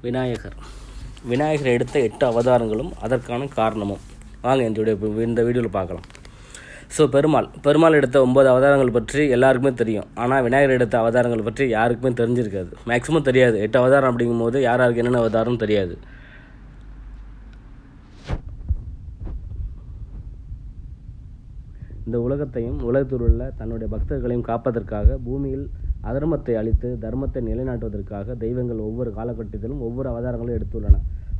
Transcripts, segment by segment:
விநாயகர் விநாயகர் எடுத்த 8 அவதாரங்களும் அதற்கான காரணமும் வாங்க இந்த வீடியோவில் பார்க்கலாம். ஸோ பெருமாள் எடுத்த 9 அவதாரங்கள் பற்றி எல்லாருக்குமே தெரியும். ஆனால் விநாயகர் எடுத்த அவதாரங்கள் பற்றி யாருக்குமே தெரிஞ்சிருக்காது, மேக்ஸிமம் தெரியாது. 8 அவதாரம் அப்படிங்கும்போது யாருக்கு என்னென்ன அவதாரம் தெரியாது. இந்த உலகத்தையும் உலகத்தில் உள்ள தன்னுடைய பக்தர்களையும் காப்பதற்காக பூமியில் அதர்மத்தை அழித்து தர்மத்தை நிலைநாட்டுவதற்காக தெய்வங்கள் ஒவ்வொரு காலகட்டத்திலும் ஒவ்வொரு அவதாரங்களும் எடுத்துள்ளன.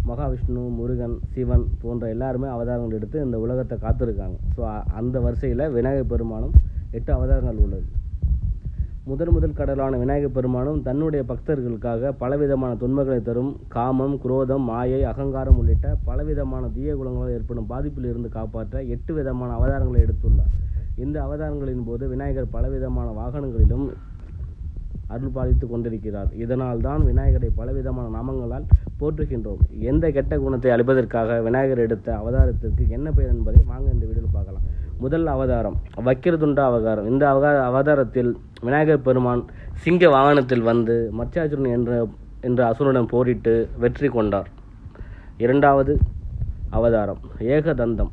மகாவிஷ்ணு, முருகன், சிவன் போன்ற எல்லாருமே அவதாரங்கள் எடுத்து இந்த உலகத்தை காத்திருக்காங்க. ஸோ அந்த வரிசையில் விநாயகர் பெருமானும் 8 அவதாரங்கள் உள்ளது. முதல் கடவுளான விநாயகர் பெருமானும் தன்னுடைய பக்தர்களுக்காக பலவிதமான துன்பங்களை தரும் காமம், குரோதம், மாயை, அகங்காரம் உள்ளிட்ட பலவிதமான தீய குணங்களால் ஏற்படும் பாதிப்பில் இருந்து காப்பாற்ற 8 விதமான அவதாரங்களை எடுத்துள்ளார். இந்த அவதாரங்களின் போது விநாயகர் பலவிதமான வாகனங்களிலும் அருள் பாலித்து கொண்டிருக்கிறார். இதனால் தான் விநாயகரை பலவிதமான நாமங்களால் போற்றுகின்றோம். எந்த கெட்ட குணத்தை அழிப்பதற்காக விநாயகர் எடுத்த அவதாரத்திற்கு என்ன பெயர் என்பதை வாங்க இந்த வீடியோவில் பார்க்கலாம். முதல் அவதாரம் வக்கிரதுண்ட அவதாரம். இந்த அவதாரத்தில் விநாயகர் பெருமான் சிங்க வாகனத்தில் வந்து மச்சாசுரன் என்ற அசுரனுடன் போரிட்டு வெற்றி கொண்டார். இரண்டாவது அவதாரம் ஏகதந்தம்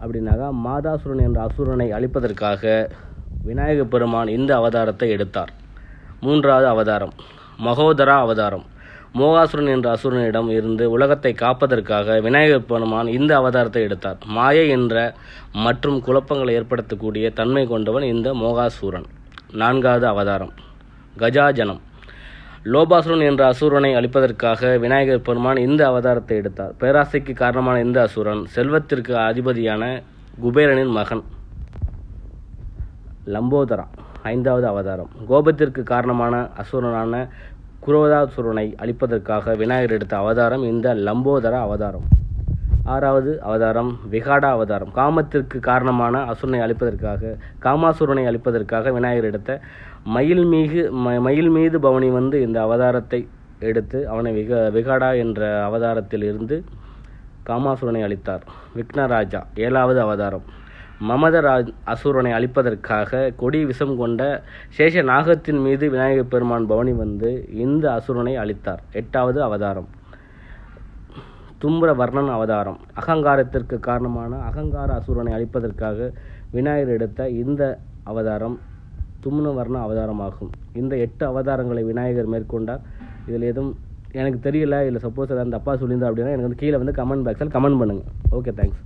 அப்படின்னாக்கா மாதாசுரன் என்ற அசுரனை அழிப்பதற்காக விநாயகர் பெருமான் இந்த அவதாரத்தை எடுத்தார். மூன்றாவது அவதாரம் மகோதரா அவதாரம். மோகாசுரன் என்ற அசுரனிடம் இருந்து உலகத்தை காப்பதற்காக விநாயகர் பெருமான் இந்த அவதாரத்தை எடுத்தார். மாயை என்ற மற்றும் குழப்பங்களை ஏற்படுத்தக்கூடிய தன்மை கொண்டவன் இந்த மோகாசுரன். நான்காவது அவதாரம் கஜாஜனம். லோபாசுரன் என்ற அசுரனை அழிப்பதற்காக விநாயகர் பெருமான் இந்த அவதாரத்தை எடுத்தார். பேராசைக்கு காரணமான இந்த அசுரன் செல்வத்திற்கு அதிபதியான குபேரனின் மகன். லம்போதரா ஐந்தாவது அவதாரம். கோபத்திற்கு காரணமான அசுரனான குரோதாசுரனை அழிப்பதற்காக விநாயகர் எடுத்த அவதாரம் இந்த லம்போதரா அவதாரம். ஆறாவது அவதாரம் விகாடா அவதாரம். காமத்திற்கு காரணமான அசுரனை அழிப்பதற்காக காமாசுரனை அழிப்பதற்காக விநாயகர் எடுத்த மயில் மீது பவனி வந்து இந்த அவதாரத்தை எடுத்து அவனை விகாடா என்ற அவதாரத்தில் இருந்து காமாசுரனை அழித்தார். விக்னராஜா ஏழாவது அவதாரம். மமதராஜ் அசுரனை அழிப்பதற்காக கொடி விஷம் கொண்ட சேஷ நாகத்தின் மீது விநாயகர் பெருமான் பவனி வந்து இந்த அசுரனை அழித்தார். எட்டாவது அவதாரம் தும்ரவர்ணன் அவதாரம். அகங்காரத்திற்கு காரணமான அகங்கார அசுரனை அழிப்பதற்காக விநாயகர் எடுத்த இந்த அவதாரம் தும்ரவர்ண அவதாரமாகும். இந்த 8 அவதாரங்களை விநாயகர் மேற்கொண்டார். இதில் எதுவும் எனக்கு தெரியல, இல்லை சப்போஸ் ஏதாவது தப்பாக சொல்லியிருந்தா அப்படின்னா எனக்கு கீழே கமெண்ட் பாக்ஸில் கமெண்ட் பண்ணுங்கள். Okay, thanks.